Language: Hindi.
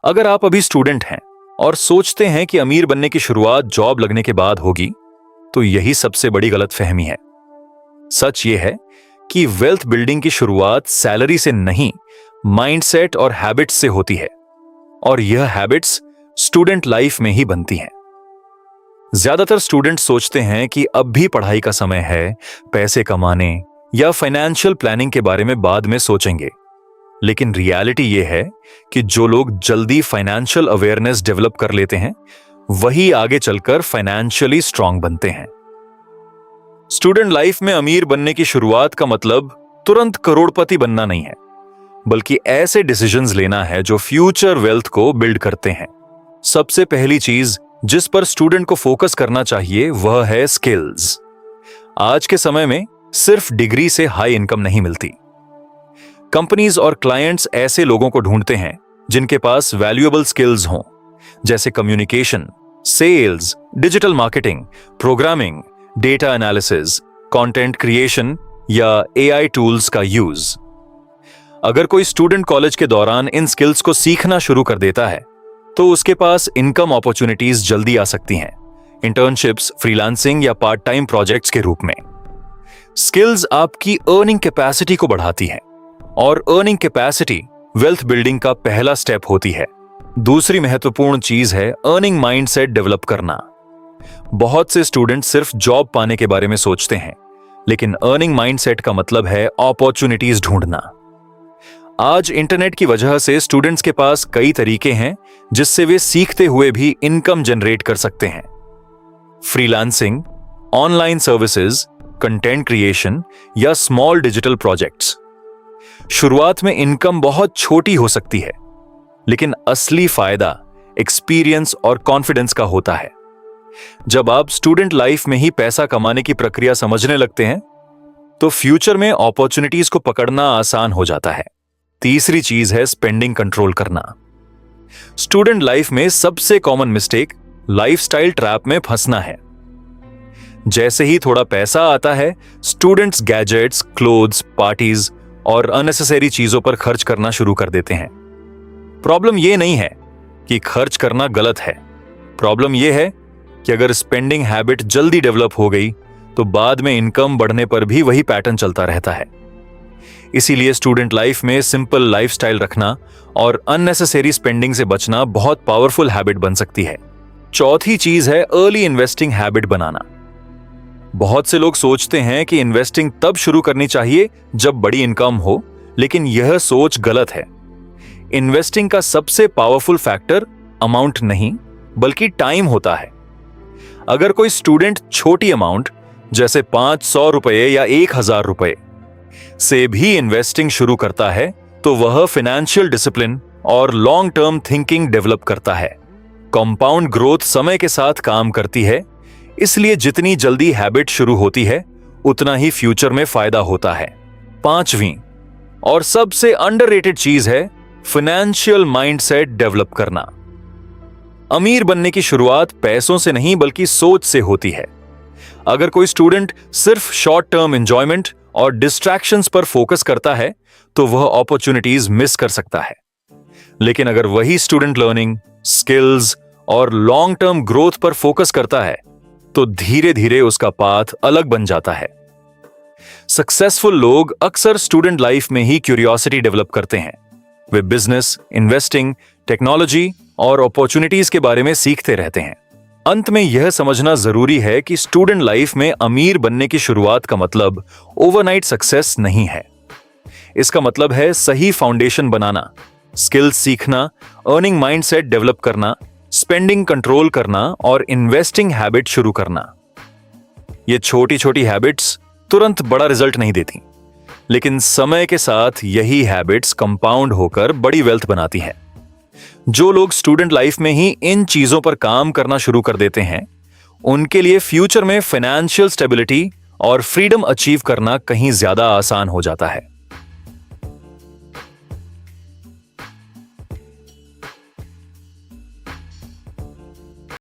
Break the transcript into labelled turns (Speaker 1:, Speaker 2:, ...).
Speaker 1: अगर आप अभी स्टूडेंट हैं और सोचते हैं कि अमीर बनने की शुरुआत जॉब लगने के बाद होगी, तो यही सबसे बड़ी गलतफहमी है। सच ये है कि वेल्थ बिल्डिंग की शुरुआत सैलरी से नहीं, माइंडसेट और हैबिट्स से होती है, और यह हैबिट्स स्टूडेंट लाइफ में ही बनती हैं। ज्यादातर स्टूडेंट सोचते हैं कि अब भी पढ़ाई का समय है, पैसे कमाने या फाइनेंशियल प्लानिंग के बारे में बाद में सोचेंगे। लेकिन रियलिटी यह है कि जो लोग जल्दी फाइनेंशियल अवेयरनेस डेवलप कर लेते हैं, वही आगे चलकर फाइनेंशियली स्ट्रांग बनते हैं। स्टूडेंट लाइफ में अमीर बनने की शुरुआत का मतलब तुरंत करोड़पति बनना नहीं है, बल्कि ऐसे डिसीजंस लेना है जो फ्यूचर वेल्थ को बिल्ड करते हैं। सबसे पहली चीज जिस पर स्टूडेंट को फोकस करना चाहिए वह है स्किल्स। आज के समय में सिर्फ डिग्री से हाई इनकम नहीं मिलती। कंपनीज और क्लाइंट्स ऐसे लोगों को ढूंढते हैं जिनके पास वैल्यूएबल स्किल्स हों, जैसे communication, sales, digital marketing, programming, data analysis, content creation या एआई टूल्स का यूज। अगर कोई स्टूडेंट कॉलेज के दौरान इन स्किल्स को सीखना शुरू कर देता है, तो उसके पास इनकम अपॉर्चुनिटीज जल्दी आ सकती हैं, इंटर्नशिप्स, फ्रीलांसिंग या पार्ट टाइम प्रोजेक्ट्स के रूप में। स्किल्स आपकी अर्निंग कैपेसिटी को बढ़ाती है, और अर्निंग कैपेसिटी वेल्थ बिल्डिंग का पहला स्टेप होती है। दूसरी महत्वपूर्ण चीज है अर्निंग माइंडसेट डेवलप करना। बहुत से स्टूडेंट सिर्फ जॉब पाने के बारे में सोचते हैं, लेकिन अर्निंग माइंडसेट का मतलब है अपॉर्चुनिटीज ढूंढना। आज इंटरनेट की वजह से स्टूडेंट्स के पास कई तरीके हैं जिससे वे सीखते हुए भी इनकम जनरेट कर सकते हैं। Freelancing, online services, content creation या स्मॉल डिजिटल प्रोजेक्ट्स। शुरुआत में इनकम बहुत छोटी हो सकती है, लेकिन असली फायदा एक्सपीरियंस और कॉन्फिडेंस का होता है। जब आप स्टूडेंट लाइफ में ही पैसा कमाने की प्रक्रिया समझने लगते हैं, तो फ्यूचर में अपॉर्चुनिटीज को पकड़ना आसान हो जाता है। तीसरी चीज है स्पेंडिंग कंट्रोल करना। स्टूडेंट लाइफ में सबसे कॉमन मिस्टेक लाइफस्टाइल ट्रैप में फंसना है। जैसे ही थोड़ा पैसा आता है, स्टूडेंट्स गैजेट्स, क्लोथ्स, पार्टीज और अननेसेसरी चीजों पर खर्च करना शुरू कर देते हैं। प्रॉब्लम यह नहीं है कि खर्च करना गलत है। प्रॉब्लम यह है कि अगर स्पेंडिंग हैबिट जल्दी डेवलप हो गई, तो बाद में इनकम बढ़ने पर भी वही पैटर्न चलता रहता है। इसीलिए स्टूडेंट लाइफ में सिंपल लाइफस्टाइल रखना और अननेसेसरी स्पेंडिंग से बचना बहुत पावरफुल हैबिट बन सकती है। चौथी चीज है अर्ली इन्वेस्टिंग हैबिट बनाना। बहुत से लोग सोचते हैं कि इन्वेस्टिंग तब शुरू करनी चाहिए जब बड़ी इनकम हो, लेकिन यह सोच गलत है। इन्वेस्टिंग का सबसे पावरफुल फैक्टर अमाउंट नहीं, बल्कि टाइम होता है। अगर कोई स्टूडेंट छोटी अमाउंट जैसे 500 रुपए या 1000 रुपए से भी इन्वेस्टिंग शुरू करता है, तो वह फाइनेंशियल डिसिप्लिन और लॉन्ग टर्म थिंकिंग डेवलप करता है। कंपाउंड ग्रोथ समय के साथ काम करती है, इसलिए जितनी जल्दी हैबिट शुरू होती है, उतना ही फ्यूचर में फायदा होता है। पांचवी और सबसे अंडररेटेड चीज है फाइनेंशियल माइंडसेट डेवलप करना। अमीर बनने की शुरुआत पैसों से नहीं, बल्कि सोच से होती है। अगर कोई स्टूडेंट सिर्फ शॉर्ट टर्म एंजॉयमेंट और डिस्ट्रैक्शंस पर फोकस करता है, तो वह अपॉर्चुनिटीज मिस कर सकता है। लेकिन अगर वही स्टूडेंट लर्निंग, स्किल्स और लॉन्ग टर्म ग्रोथ पर फोकस करता है, तो धीरे धीरे उसका पाथ अलग बन जाता है। सक्सेसफुल लोग अक्सर स्टूडेंट लाइफ में ही क्यूरियोसिटी डेवलप करते हैं। वे बिजनेस, इन्वेस्टिंग, टेक्नोलॉजी और अपॉर्चुनिटीज के बारे में सीखते रहते हैं। अंत में यह समझना जरूरी है कि स्टूडेंट लाइफ में अमीर बनने की शुरुआत का मतलब ओवरनाइट सक्सेस नहीं है। इसका मतलब है सही फाउंडेशन बनाना, स्किल्स सीखना, अर्निंग माइंडसेट डेवलप करना, स्पेंडिंग कंट्रोल करना और इन्वेस्टिंग हैबिट शुरू करना। ये छोटी छोटी हैबिट्स तुरंत बड़ा रिजल्ट नहीं देती, लेकिन समय के साथ यही हैबिट्स कंपाउंड होकर बड़ी वेल्थ बनाती हैं। जो लोग स्टूडेंट लाइफ में ही इन चीजों पर काम करना शुरू कर देते हैं, उनके लिए फ्यूचर में फाइनेंशियल स्टेबिलिटी और फ्रीडम अचीव करना कहीं ज्यादा आसान हो जाता है।